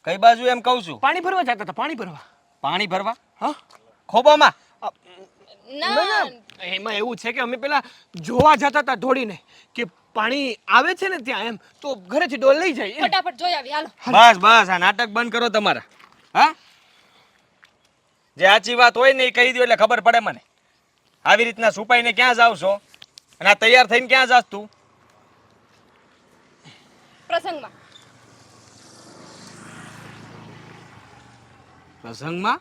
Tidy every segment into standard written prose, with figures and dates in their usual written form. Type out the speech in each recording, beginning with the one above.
કઈ બાજુ એમ કહું છું? પાણી ભરવા જતા હતા, પાણી ભરવા. પાણી ભરવા? હા ખોબામાં? ના એમાં એવું છે કે અમે પેલા જોવા જતા હતા દોડીને કે પાણી આવે છે ને ત્યાં એમ, તો ઘરેથી ડોલ લઈ જાય એમ. ફટાફટ જોઈ આવી હાલો. બસ બસ, આ નાટક બંધ કરો તમારા. હા, જે સાચી વાત હોય ને એ કહી દો એટલે ખબર પડે મને. આવી રીતના છુપાઈને ક્યાં જાવ છો અને આ તૈયાર થઈને ક્યાં જાસ તું? પ્રસંગમાં. પ્રસંગમાં?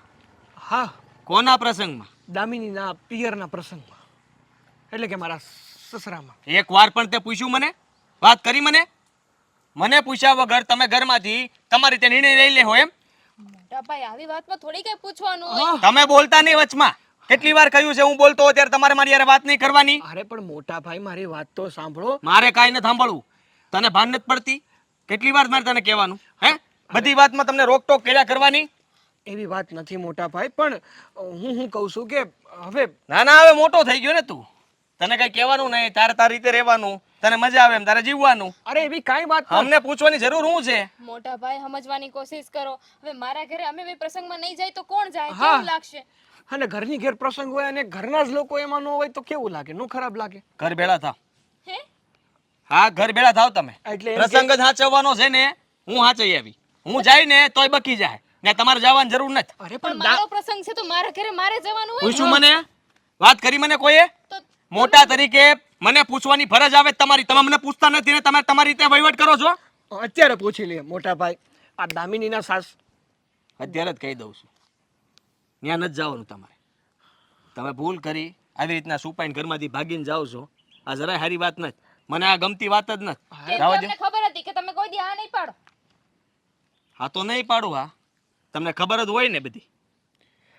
હા, કોના પ્રસંગમાં? દામિનીના પિયરના પ્રસંગમાં, એટલે કે મારા સસરામાં. એક વાર પણ તે પૂછ્યું મને? વાત કરી મને? મને પૂછ્યા વગર તમે ઘરમાંથી તમારી રીતે નિર્ણય લઈ લેવો એમ? મોટા ભાઈ આવી વાતમાં થોડી કઈ પૂછવાનું હોય. તમે બોલતા નહીં વચમાં. કેટલી વાર કહ્યું છે હું બોલતો હોય ત્યારે તમારે મારી યારે વાત નહીં કરવાની? અરે પણ મોટા ભાઈ મારી વાત તો સાંભળો. મારે કાંઈ નથી સાંભળવું. તને ભાન નથી પડતી? કેટલી વાર મારે તને કહેવાનું? હે, બધી વાતમાં તમને રોકટોક કર્યા કરવાની? એવી વાત નથી મોટા ભાઈ, પણ હું કહું છું કે હવે ના ના, હવે મોટો થઈ ગયો ને તું. તને કઈ કહેવાનું નહીં, તારે તારી રીતે રહેવાનું, તને મજા આવે એમ તારે જીવવાનું. અરે એવી કાંઈ વાત નથી. અમને પૂછવાની જરૂર શું છે? મોટા ભાઈ સમજવાની કોશિશ કરો. હવે મારા ઘરે અમે બે પ્રસંગમાં નહીં જાય તો કોણ જાય? હા. કેવું લાગશે? અને ઘરની ઘેર પ્રસંગ હોય અને ઘરના જ લોકો એમાં ન હોય તો કેવું લાગે? નો ખરાબ લાગે? ઘર ભેળા થાવ. હે? હા, ઘર ભેળા થાવ તમે. એટલે એમ પ્રસંગ જ હાચવવાનો છે ને, હું હાચવી આવી. હું જાય ને તોય બકી જાય ને, તમારે જવાની જરૂર નથી. અરે પણ પણ મારો પ્રસંગ છે તો મારા ઘરે મારે જવાનું હોય. પૂછ્યું મને? વાત કરી મને કોઈએ? તો મોટા તરીકે મને પૂછવાની ફરજ આવે તમારી. તમે મને પૂછતા નથી ને તમે તમારી રીતે વહીવટ કરો છો. અત્યારે પૂછી લઈએ મોટા ભાઈ. આ દામિનીના સાસ અત્યારે જ કહી દઉં છું, ત્યાં નથી જવાનું તમારે. તમે ભૂલ કરી આવી રીતના સુપાઈને ઘરમાંથી ભાગીને જાઓ છો, આ જરાય સારી વાત નથી. મને આ ગમતી વાત જ નથી. કેમ કે જવા દો. અમને ખબર હતી કે તમે કોઈ દી આ નહીં પાડો. હા તો નહીં પાડું. હા, તમને ખબર જ હોય ને બધી.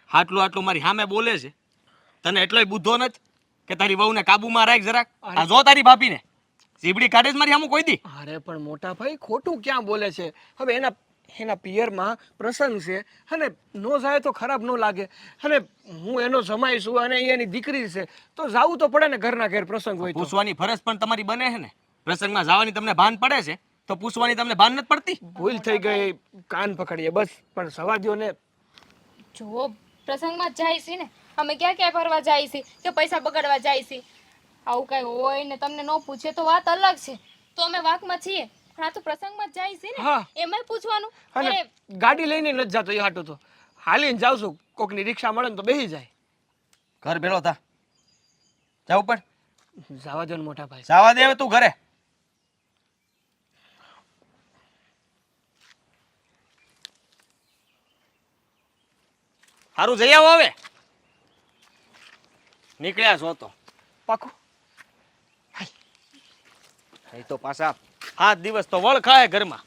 આટલું મારી સામે બોલે છે, તને એટલોય બુદ્ધો નથી કે તારી વહુને કાબુમાં રાખ જરાક? આ જો તારી ભાભીને સીબડી કાઢે જ મારી સામું કોઈ દી. અરે પણ મોટા ભાઈ ખોટું ક્યાં બોલે છે? હવે એના પિયરમાં પ્રસંગ છે અને નો જાય તો ખરાબ ન લાગે. અને હું એનો જમાઈ છું અને એ એની દીકરી છે, તો જાવું તો પડે ને ઘરના ઘેર પ્રસંગ હોય તો. પૂછવાની ફરજ પણ તમારી બને છે ને. પ્રસંગમાં જવાની તમને ભાન પડે છે તો પૂછવાની તમને ભાન નથી પડતી? ભૂલ થઈ ગઈ, કાન પકડીએ બસ. પણ સવા દ્યો ને. જુઓ, પ્રસંગમાં જ જાય છે ને, અમે ક્યાં ક્યાં ફરવા જાય છે કે પૈસા બગાડવા જાય છે? આવું કઈ હોય ને તમને ન પૂછે તો વાત અલગ છે, તો અમે વાકમાં છીએ. પણ આ તો પ્રસંગમાં જ જાય છે ને, હા. એમાંય પૂછવાનું. અને અરે ગાડી લઈને નથી જતો એ હાટું તો હાલીને જાઉં છું. કોકની રિક્ષા મળે ને તો બેસી જાય. ઘર ભેળો થા. જાવ પણ જવા દો ને મોટા ભાઈ. જવા દે હવે તું ઘરે. સારું જઈ આવો હવે. નીકળ્યા છો તો પાકું. એ તો પાછા 7 દિવસ તો વળ ખાય ઘરમાં.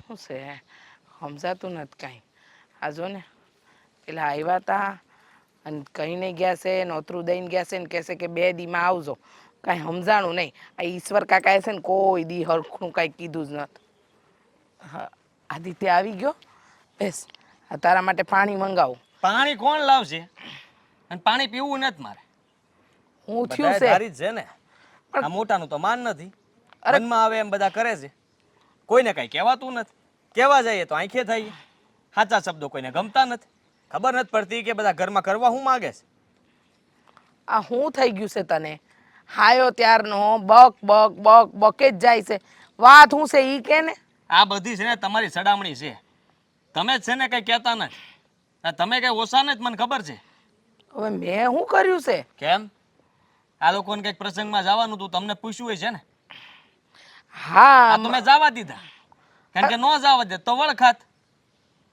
શું છે સમજાતું નથી કાંઈ. આ જો ને પેલા આવ્યા હતા અને કહીને ગયા છે, નોતરું દઈને ગયા છે ને કહેશે કે 2 દીમાં આવજો. કાંઈ સમજાણું નહીં. આ ઈશ્વર કાકાએ છે ને કોઈ દી હરખું કાંઈ કીધું જ નથી. હા, આદિત્ય આવી ગયો. બેસ, આ તારા માટે પાણી મંગાવું. પાણી કોણ લાવશે? અને પાણી પીવું નથી મારે. હું થયું બધાય છે ધારી જ છે ને. આ મોટાનું તો માન નથી. અરે. મનમાં આવે એમ બધા કરે છે. કોઈને કઈ કહેવાતું નથી. કહેવા જઈએ તો આંખે થાય. સાચા શબ્દો કોઈને ગમતા નથી. ખબર નથી પડતી કે બધા ઘરમાં કરવા શું માગે છે. આ શું થઈ ગયું છે તને? હાયો ત્યારનો બક બક બક બકે જ જાય છે. વાત શું છે ઈ કે ને? આ બધી છે ને તમારી સડામણી છે. તમે જ છે ને કઈ કહેતા નથી. આ તમે કઈ ઓછા નથી, મને ખબર છે. હવે મેં શું કર્યું છે? કેમ? આ લોકોને કઈક પ્રસંગમાં જવાનું તું, તમને પૂછ્યું છે ને? હા આ તો મેં જવા દીધા. કારણ કે ન જવા દે તો વળખાત.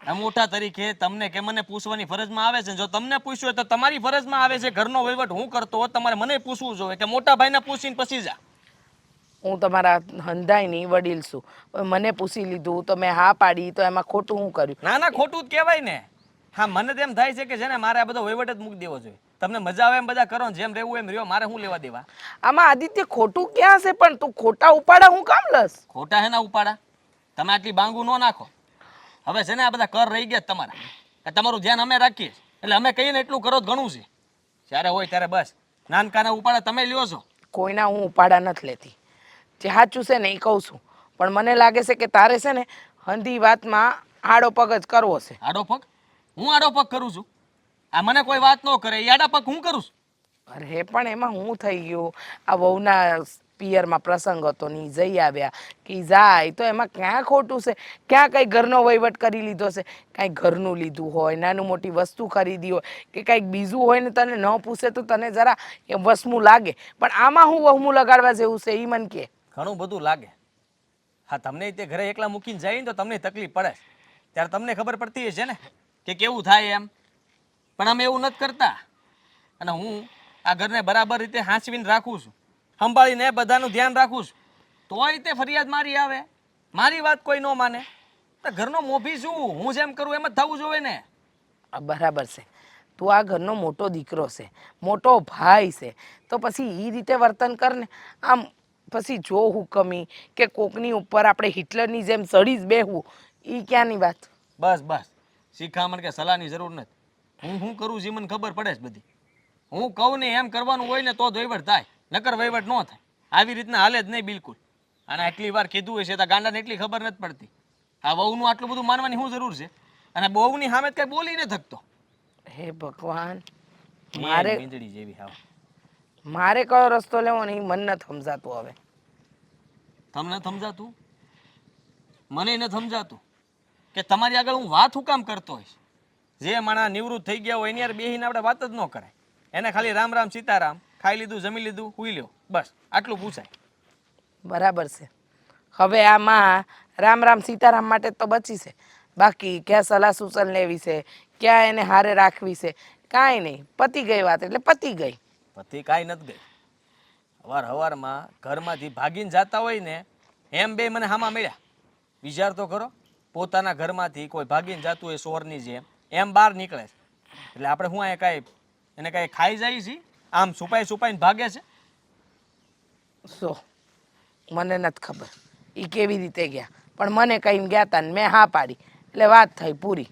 આ મોટા તરીકે તમને કે મને પૂછવાની ફરજમાં આવે છે. જો તમને પૂછ્યું હોય તો તમારી ફરજમાં આવે છે. ઘરનો વહીવટ હું કરતો હોત તમારે મને પૂછવું જોઈએ કે મોટા ભાઈને પૂછીને પછી જા. હું તમારા હંધાઈની વડીલ છું. હવે મને પૂછી લીધું તો મેં હા પાડી, તો એમાં ખોટું શું કર્યું? ના ના, ખોટું જ કહેવાય ને. હા, મને તો એમ થાય છે કે છે ને મારે આ બધો વહીવટ જ મૂકી દેવો જોઈએ. તમને મજા આવે એમ બધા કરો ને, જેમ રહેવું એમ રહ્યો. મારે શું લેવા દેવા? આમાં આદિત્ય ખોટું ક્યાં છે? પણ તું ખોટા ઉપાડા હું કામ લસ? ખોટા હે ના ઉપાડા. તમે આટલી બાંગુ ન નાખો. હવે છે ને આ બધા કર રહી ગયા તમારા. તમારું ધ્યાન અમે રાખીએ એટલે અમે કહીએ ને એટલું કરો જ ઘણું છે. જ્યારે હોય ત્યારે બસ નાનકાના ઉપાડા તમે લ્યો છો. કોઈના હું ઉપાડા નથી લેતી. જે સાચું છે ને એ કહું છું, પણ મને લાગે છે કે તારે છે ને હંધી વાતમાં આડો પગ જ કરવો છે. આડો પગ? હું આડો પગ કરું છું? આ મને કોઈ વાત ન કરે એ આડા પગ હું કરું છું? અરે પણ એમાં હું થઈ ગયું, આ વહુના પિયરમાં પ્રસંગ હતો ને ઈ જઈ આવ્યા કે ઈ જાય તો એમાં ક્યાં ખોટું છે? ક્યાં કંઈ ઘરનો વહીવટ કરી લીધો છે? કાંઈ ઘરનું લીધું હોય, નાનું મોટી વસ્તુ ખરીદી હોય કે કાંઈક બીજું હોય ને તને ન પૂછે તો તને જરા એ વસમું લાગે, પણ આમાં હું વહમું લગાડવા જેવું છે એ મને કે. ઘણું બધું લાગે. હા, તમને તે ઘરે એકલા મૂકીને જાય ને તો તમને તકલીફ પડે, ત્યારે તમને ખબર પડતી હશે ને કે કેવું થાય એમ. પણ અમે એવું નથી કરતા, અને હું આ ઘરને બરાબર રીતે હાંચવીને રાખું છું, સંભાળીને બધાનું ધ્યાન રાખું છું. તોય તે ફરિયાદ મારી આવે, મારી વાત કોઈ ન માને તો ઘરનો મોભી છું, હું જેમ કરું એમ જ થવું જોઈએ ને. આ બરાબર છે, તું આ ઘરનો મોટો દીકરો છે, મોટો ભાઈ છે, તો પછી એ રીતે વર્તન કર ને. આમ પછી જો હુકમી કે કોકની ઉપર આપણે હિટલરની જેમ ચડી જ બેહવું, એ ક્યાંની વાત. બસ બસ, શિખામણ કે સલાહની જરૂર નથી. હું કરું છું એ મને ખબર પડે છે બધી. હું કહું ને એમ કરવાનું હોય ને તો જ વહીવટ થાય, નકર વહીવટ ન થાય. આવી રીતના હાલે જ નહીં બિલકુલ. અને આટલી વાર કીધું હોય છે તો ગાંડાને એટલી ખબર નથી પડતી. આ વહુનું આટલું બધું માનવાની શું જરૂર છે? અને બહુની સામે કઈ બોલી ન થકતો. હે ભગવાન, મારે મારે મીંદડી જેવી હાવ. મારે કયો રસ્તો લેવો ને એ મને નથી સમજાતું હવે. તમને સમજાતું? મને નથી સમજાતું કે તમારી આગળ હું વાત હું કામ કરતો હોઈશ. જે માણસ નિવૃત્ત થઈ ગયા હોય એની યાર બેહીને આપણે વાત જ ન કરાય. એને ખાલી રામ રામ સીતારામ, ખાઈ લીધું, જમી લીધું, હુઈ લ્યો, બસ આટલું પૂછાય. બરાબર છે. હવે આમાં રામ રામ સીતારામ માટે તો બચી છે, બાકી ક્યાં સલાહ સૂચન લેવી છે, ક્યાં એને હારે રાખવી છે, કાંઈ નહીં. પતી ગઈ વાત એટલે પતી ગઈ. પતિ કાંઈ નથી ગઈ. હવારમાં ઘરમાંથી ભાગીને જતા હોય ને એમ બે મને હામાં મળ્યા. વિચાર તો કરો, પોતાના ઘરમાંથી કોઈ ભાગીને જતું હોય સોરની જેમ, એમ બહાર નીકળે છે. એટલે આપણે શું અહીંયા કાંઈ એને કાંઈ ખાઈ જાય છીએ? આમ છુપાઈ છુપાઈને ભાગે છે. સો મને નથી ખબર એ કેવી રીતે ગયા, પણ મને કહીને ગયા તા ને મેં હા પાડી એટલે વાત થઈ પૂરી.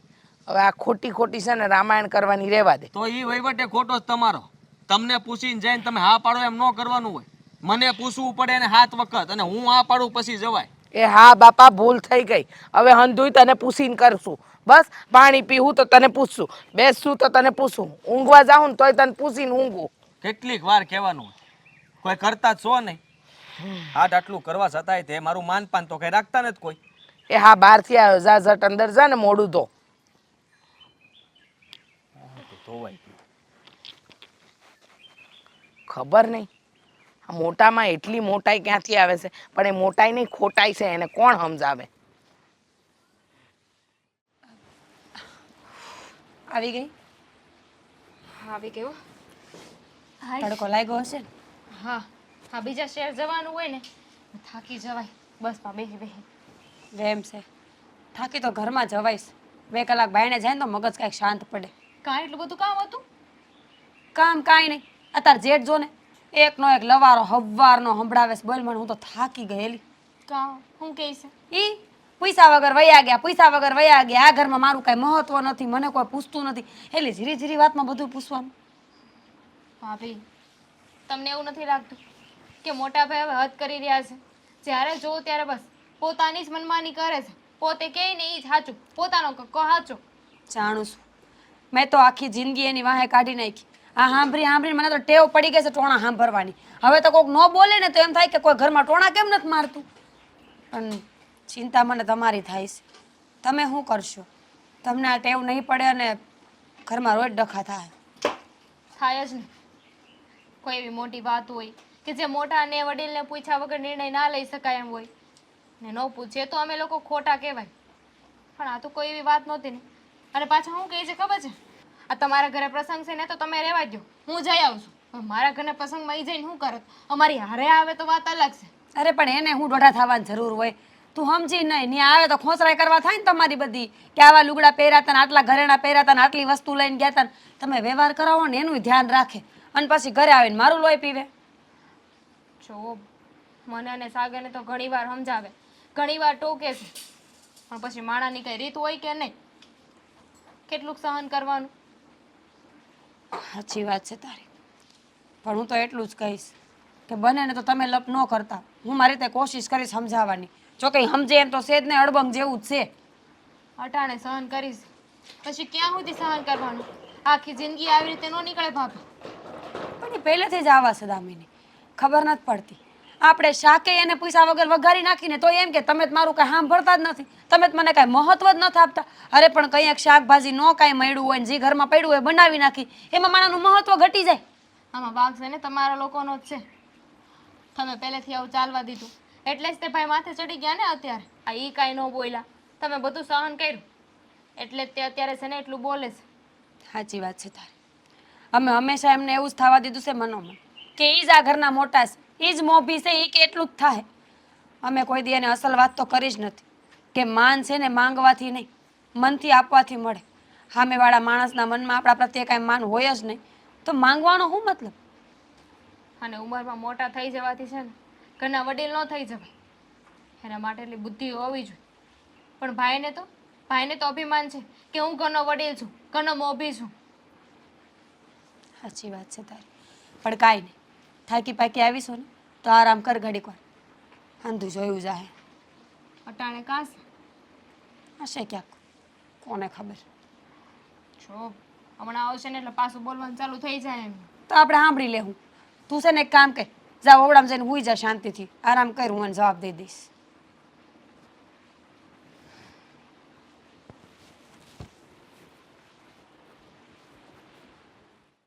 હવે આ ખોટી ખોટી છે ને રામાયણ કરવાની રહેવા દે. તો એ વહીવટે ખોટો જ તમારો. તમને પૂછીને જઈને તમે હા પાડો એમ ન કરવાનું હોય. મને પૂછવું પડે ને 7 વખત, અને હું હા પાડું પછી જવાય. એ હા બાપા, ભૂલ થઈ ગઈ. હવે હંધુય તને પૂછીને કરશું. બસ પાણી પીવું તો તને પૂછશું, બેસશું તો તને પૂછું, ઊંઘવા જાઉં ને તોય તને પૂછીને ઊંઘું. કેટલીક વાર કહેવાનું હોય, કોઈ કરતા જ છો નહીં. હાથ આટલું કરવા છતાંય તે મારું માનપાન તો કઈ રાખતા નથી કોઈ. એ હા બહારથી આવ્યો, જા ઝટ અંદર જા ને મોડું ધો. ધોવાય ખબર નહીં આ મોટામાં એટલી મોટાઈ ક્યાંથી આવે છે, પણ એ મોટાઈ નહીં ખોટાઈ છે, એને કોણ સમજાવે. આવી ગઈ? આવી ગયો. હાય. તડકો લાગ્યો હશે ને? હા હા, બીજા શહેર જવાનું હોય ને થાકી જવાય બસમાં બેસી બેસી. વેમ છે, થાકી તો ઘરમાં જવાઈશ. 2 કલાક બાયણે જાય ને તો મગજ કાંઈક શાંત પડે. કાંઈ એટલું બધું કામ હતું? કામ કાંઈ નહીં. અત્યારે જેઠ જો ને એકનો એક લવારો હવારનો સંભળાવે છે. બોલ મને, હું તો થાકી ગયેલી. કામ શું કહે છે? ઈ પૈસા વગર વયા ગયા, પૈસા વગર વયા ગયા. આ ઘરમાં મારું કાંઈ મહત્વ નથી, મને કોઈ પૂછતું નથી. એટલે ઝીરી ઝીરી વાતમાં બધું પૂછવાનું. ભાભી, તમને એવું નથી લાગતું કે મોટા ભાઈ હવે હદ કરી રહ્યા છે? જ્યારે જોઉં ત્યારે બસ પોતાની જ મનમાની કરે છે. પોતે કહે ને એ જ સાચું, પોતાનો કક્કો સાચો. જાણું છું, મેં તો આખી જિંદગી એની વાહે કાઢી નાખી. આ સાંભળીને મને તો ટેવ પડી ગઈ છે ટોણા સાંભળવાની. હવે તો કોઈક ન બોલે ને તો એમ થાય કે કોઈ ઘરમાં ટોણા કેમ નથી મારતું. પણ ચિંતા મને તમારી થાય છે. તમે શું કરશો? તમને આ ટેવ નહીં પડે અને ઘરમાં રોજ ડખા થાય. થાય જ ને. કોઈ એવી મોટી વાત હોય કે જે મોટા ને વડીલને પૂછ્યા વગર નિર્ણય ના લઈ શકાય એમ હોય ને ન પૂછીએ તો અમે લોકો ખોટા કહેવાય. પણ આ તો કોઈ એવી વાત નહોતી ને. અને પાછા શું કહે છે ખબર છે? આ તમારા ઘરે પ્રસંગ છે ને તો તમે રહેવા દો, હું જઈ આવું છું. પણ મારા ઘરે પ્રસંગમાં એ જઈને શું કરત? અમારી હારે આવે તો વાત અલગ છે. અરે પણ એને હું દોઢા થવાની જરૂર હોય? તું સમજી નહીં, ત્યાં આવે તો ખોસરાઈ કરવા થાય ને તમારી બધી, કે આવા લુગડા પહેર્યા હતા ને આટલા ઘરેણા પહેર્યા હતા ને આટલી વસ્તુ લઈને ગયા હતા ને. તમે વ્યવહાર કરાવો ને એનું ધ્યાન રાખે, અને પછી ઘરે આવીને મારું લોહી પીવે. જો મને અને સાગરને તો ઘણીવાર સમજાવે, ઘણીવાર ટોકે છે, પણ પછી માણાની કઈ રીત હોય કે નહીં? કેટલુંક સહન કરવાનું? સાચી વાત છે તારી, પણ હું તો એટલું જ કહીશ કે બને ને તો તમે લપ ન કરતા. હું મારી રીતે કોશિશ કરી સમજાવવાની. જો કંઈ સમજે એમ તો સેજ ને અડબંગ જેવું જ છે. અટાણે સહન કરીશ, પછી ક્યાં સુધી સહન કરવાનું? આખી જિંદગી આવી રીતે ન નીકળે ભાભી. પણ એ પહેલેથી જ આવા છે દામિની, ખબર નથી પડતી. આપણે શાકે એને પૈસા વગર વઘારી નાખીને તો એમ કે તમે જ મારું કાંઈ સાંભળતા જ નથી, તમે જ મને કાંઈ મહત્વ જ નથી આપતા. અરે પણ કંઈક શાકભાજી ન કાંઈ મળ્યું હોય ને જે ઘરમાં પડ્યું હોય બનાવી નાખી, એમાં માણાનું મહત્વ ઘટી જાય. આમાં ભાગ છે ને તમારા લોકોનો જ છે. તમે પહેલેથી આવું ચાલવા દીધું એટલે જ તે ભાઈ માથે ચડી ગયા ને અત્યારે. આ ઈ કાંઈ ન બોલ્યા, તમે બધું સહન કર્યું એટલે જ તે અત્યારે છે ને એટલું બોલે છે. સાચી વાત છે તારી. અમે હંમેશા એમને એવું જ થવા દીધું છે મનોમન કે એ જ આ ઘરના મોટા છે, એ જ મોભી છે, એ કે એટલું જ થાય. અમે કોઈ દી એને અસલ વાત તો કરી જ નથી કે માન છે ને માંગવાથી નહીં, મનથી આપવાથી મળે. સામેવાળા માણસના મનમાં આપણા પ્રત્યે કાંઈ માન હોય જ નહીં તો માંગવાનો શું મતલબ? અને ઉંમરમાં મોટા થઈ જવાથી છે ને ઘરના વડીલ ન થઈ જવાય. એના માટે એટલી બુદ્ધિ હોવી જોઈએ. પણ ભાઈને તો અભિમાન છે કે હું ઘરનો વડીલ છું, ઘરનો મોભી છું. સાચી વાત છે તારી. પણ કાંઈ નહીં, થાકી પાકી આવીશું ને તો આરામ કર ઘડીક વાર, અંધું જોયું જાહે. અટાણે કાશ હશે ક્યાંક, કોને ખબર. જો હમણાં આવશે ને એટલે પાછું બોલવાનું ચાલુ થઈ જાય એમ. તો આપણે સાંભળી લેવું. તું છે ને એક કામ કર, જા ઓવડામાં જઈને હુઈ જા શાંતિથી, આરામ કર, હું એને જવાબ દઈ દઈશ.